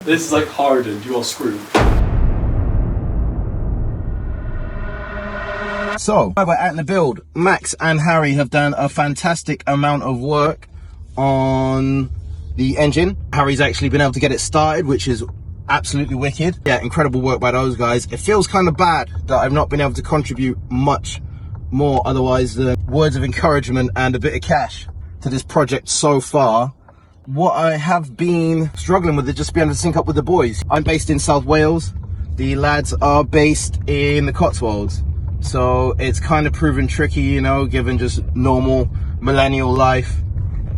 This is like hardened, you are screwed. So, we're out in the build. Max and Harry have done a fantastic amount of work on the engine. Harry's actually been able to get it started, which is absolutely wicked. Yeah, incredible work by those guys. It feels kind of bad that I've not been able to contribute much more, otherwise the words of encouragement and a bit of cash to this project so far. What I have been struggling with is just being able to sync up with the boys. I'm based in South Wales. The lads are based in the Cotswolds. So it's kind of proven tricky, you know, given just normal millennial life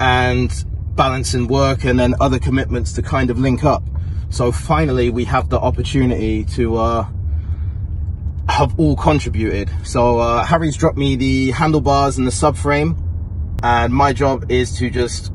and balancing work and then other commitments to kind of link up. So finally we have the opportunity to have all contributed. So Harry's dropped me the handlebars and the subframe, and my job is to just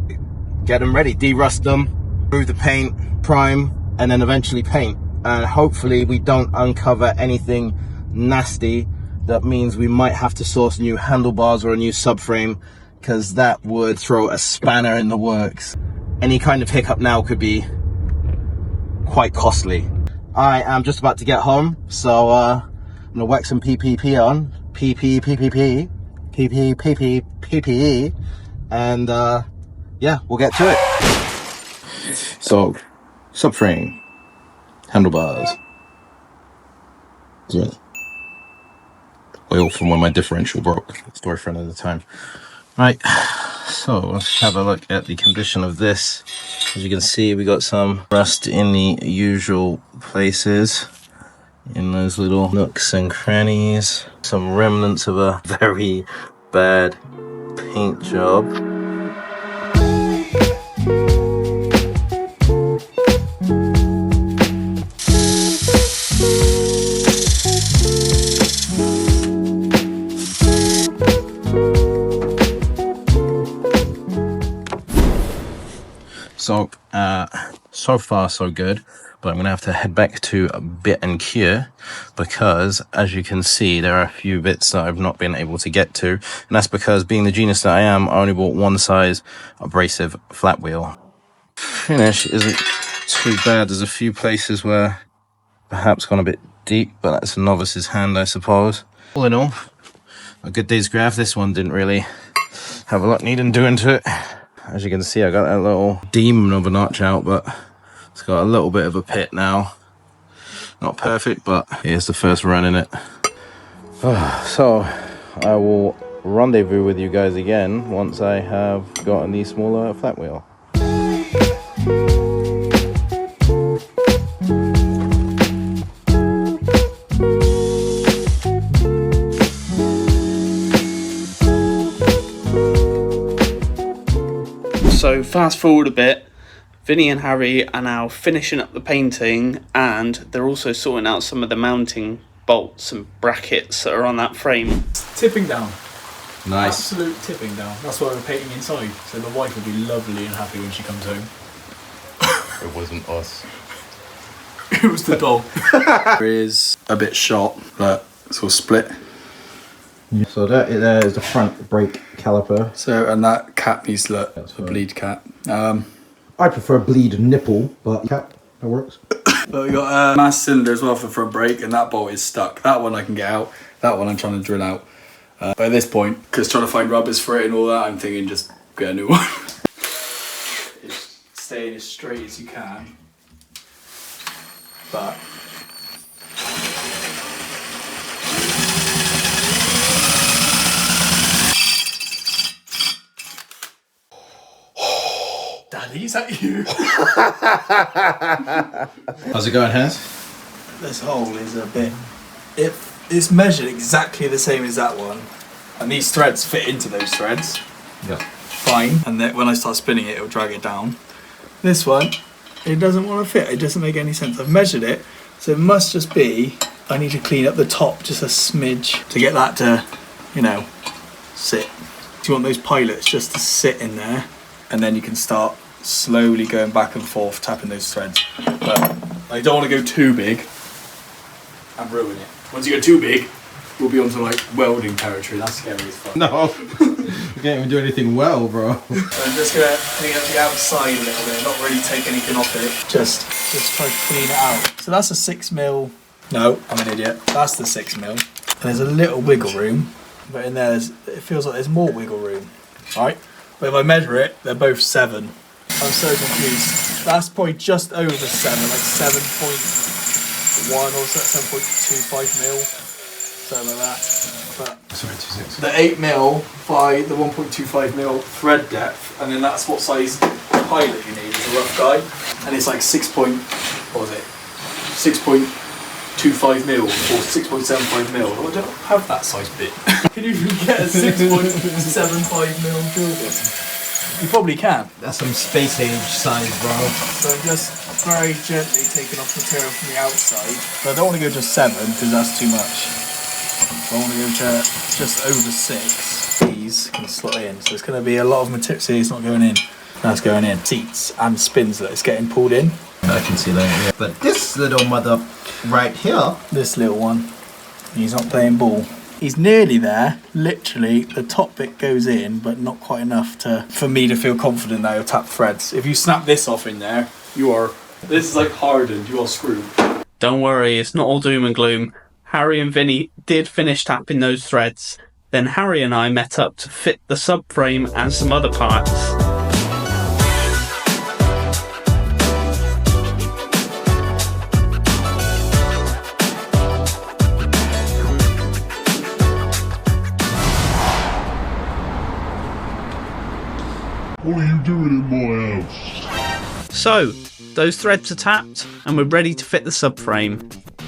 get them ready, de-rust them, remove the paint, prime, and then eventually paint. And hopefully we don't uncover anything nasty that means we might have to source new handlebars or a new subframe, because that would throw a spanner in the works. Any kind of hiccup now could be quite costly. I am just about to get home, so I'm gonna whack some PPP on, PPPPP, and yeah, we'll get to it. So, subframe, handlebars. Yeah. Oil from when my differential broke. Story for another time. Right, so let's have a look at the condition of this. As you can see, we got some rust in the usual places, in those little nooks and crannies. Some remnants of a very bad paint job. So far so good, but I'm gonna have to head back to Bit and Cure, because as you can see there are a few bits that I've not been able to get to, and that's because, being the genius that I am, I only bought one size abrasive flat wheel. Finish isn't too bad. There's a few places where perhaps gone a bit deep, but that's a novice's hand, I suppose. All in all, a good day's graph. This one didn't really have a lot needing doing to it. As you can see, I got that little demon of a notch out, but it's got a little bit of a pit now. Not perfect, but here's the first run in it. So I will rendezvous with you guys again once I have gotten the smaller flat wheel. So fast forward a bit, Vinny and Harry are now finishing up the painting, and they're also sorting out some of the mounting bolts and brackets that are on that frame. Tipping down. Nice. Absolute tipping down. That's why we're painting inside, so the wife will be lovely and happy when she comes home. It wasn't us. It was the dog. It is a bit shot, but it's all split. So that there is the front brake caliper. So, and that cap needs to look a bleed cap. I prefer bleed nipple, but cap, that works. But we got a mass cylinder as well for front brake, and that bolt is stuck. That one I can get out. That one I'm trying to drill out. But at this point, because trying to find rubbers for it and all that, I'm thinking just get a new one. It's staying as straight as you can. But Daddy, is that you? How's it going, Hans? This hole is a bit... It's measured exactly the same as that one. And these threads fit into those threads. Yeah. Fine. And then when I start spinning it, it'll drag it down. This one, it doesn't want to fit. It doesn't make any sense. I've measured it, so it must just be... I need to clean up the top just a smidge to get that to, you know, sit. You want those pilots just to sit in there, and then you can start slowly going back and forth, tapping those threads. But I don't want to go too big and ruin it. Once you go too big, we'll be onto like welding territory. That's scary as fuck. No. You can't even do anything well, bro. I'm just gonna clean up the outside a little bit, not really take anything off it. Just try to clean it out. So that's a 6mm. No, I'm an idiot. That's the 6mm. And there's a little wiggle room, but in there, it feels like there's more wiggle room, right? But if I measure it, they're both 7. I'm so confused. That's probably just over 7, like 7.1 or 7.25mm, something like that. But Sorry, 26. the 8mm by the 1.25mm thread depth, and then that's what size pilot you need as a rough guide. And it's like 6.25mm or 6.75mm. I don't have that size bit. Can you even get a 6.75mm drill? You probably can. That's some space age size, bro. So I'm just very gently taking off material from the outside. But I don't want to go to 7 because that's too much. I want to go to just over 6. These can slot in. So it's going to be a lot of material. See, it's not going in. That's going in. Seats and spins that it's getting pulled in. I can see that, yeah. But this little mother right here. This little one, he's not playing ball. He's nearly there. Literally, the top bit goes in, but not quite enough for me to feel confident that he'll tap threads. If you snap this off in there, this is like hardened, you are screwed. Don't worry, it's not all doom and gloom. Harry and Vinny did finish tapping those threads. Then Harry and I met up to fit the subframe and some other parts. What are you doing in my house? So, those threads are tapped and we're ready to fit the subframe.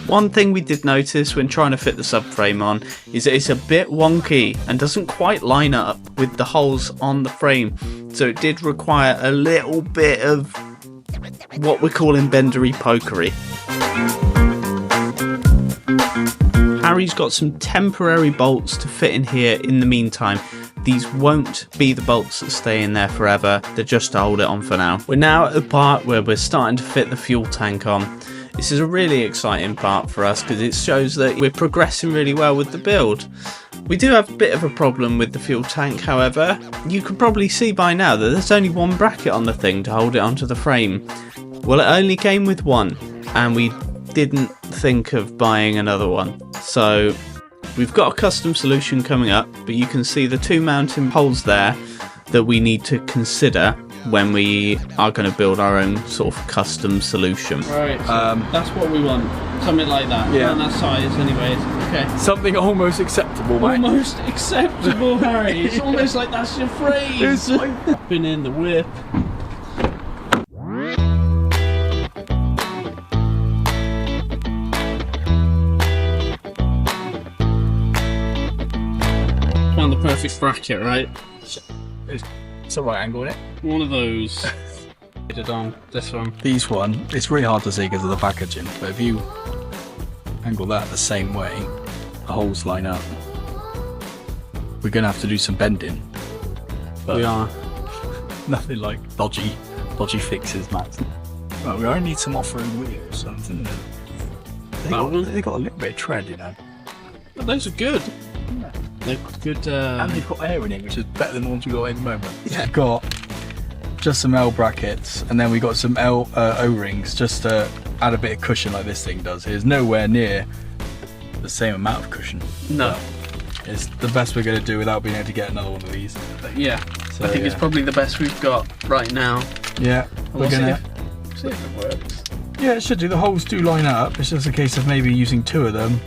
One thing we did notice when trying to fit the subframe on is that it's a bit wonky and doesn't quite line up with the holes on the frame. So it did require a little bit of what we're calling bendery pokery. Harry's got some temporary bolts to fit in here in the meantime. These won't be the bolts that stay in there forever, they're just to hold it on for now. We're now at the part where we're starting to fit the fuel tank on. This is a really exciting part for us because it shows that we're progressing really well with the build. We do have a bit of a problem with the fuel tank, however. You can probably see by now that there's only one bracket on the thing to hold it onto the frame. Well, it only came with one, and we didn't think of buying another one. So we've got a custom solution coming up, but you can see the 2 mounting poles there that we need to consider when we are going to build our own sort of custom solution. Right, so that's what we want. Something like that. Yeah. And that size anyways. Okay. Something almost acceptable, mate. Almost acceptable, Harry. It's almost like that's your phrase. Been in the whip. Found the perfect bracket, right? It's a right angle, isn't it? One of those. Put it on this one. These one, it's really hard to see because of the packaging, but if you angle that the same way, the holes line up. We're going to have to do some bending. But We are. nothing like dodgy fixes, Matt. Well, we only need some off-road wheels, something. They got a little bit of tread, you know. But those are good. They're good. And they've got air in it, which is better than the ones we got at the moment. Yeah. We've got just some L brackets, and then we got some L O-rings just to add a bit of cushion like this thing does. It's nowhere near the same amount of cushion. No. It's the best we're going to do without being able to get another one of these. Yeah. So, I think it's probably the best we've got right now. Yeah, We'll we're gonna. see if it works. Yeah, it should do. The holes do line up. It's just a case of maybe using 2 of them,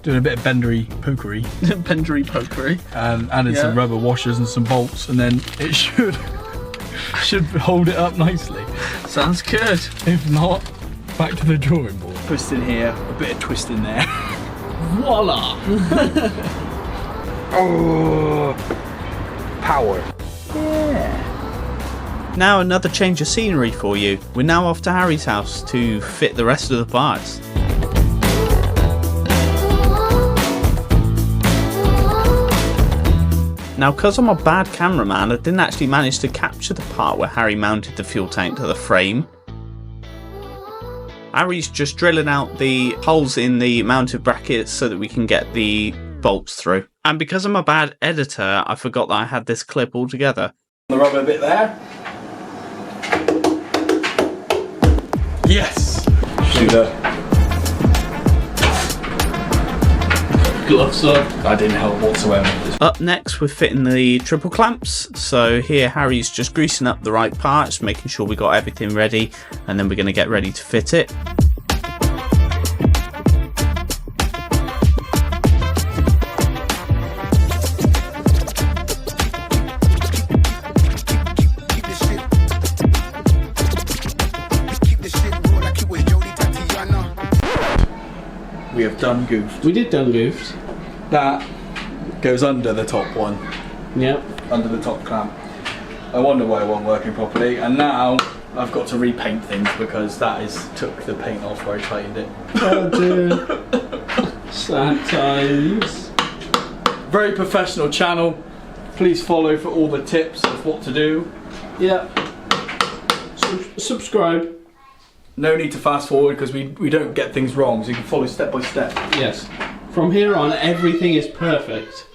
doing a bit of bendery pokery, Bendery pokery. and adding Yeah. some rubber washers and some bolts, and then it should hold it up nicely. Sounds good. If not, back to the drawing board. Twist in here, a bit of twist in there. Voila! Oh, power. Now another change of scenery for you. We're now off to Harry's house to fit the rest of the parts. Now, because I'm a bad cameraman, I didn't actually manage to capture the part where Harry mounted the fuel tank to the frame. Harry's just drilling out the holes in the mounted brackets so that we can get the bolts through. And because I'm a bad editor, I forgot that I had this clip all together. The rubber bit there. Yes! Shooter. Gloves on. That didn't help whatsoever. Up next, we're fitting the triple clamps. So here, Harry's just greasing up the right parts, making sure we got everything ready, and then we're going to get ready to fit it. We have done goofed. We did done goofed. That goes under the top one. Yep. Under the top clamp. I wonder why it wasn't working properly, and now I've got to repaint things because that is took the paint off where I tightened it. Oh dear. Sad times. Very professional channel. Please follow for all the tips of what to do. Yep. Subscribe. No need to fast forward because we don't get things wrong, so you can follow step by step. Yes. From here on, everything is perfect.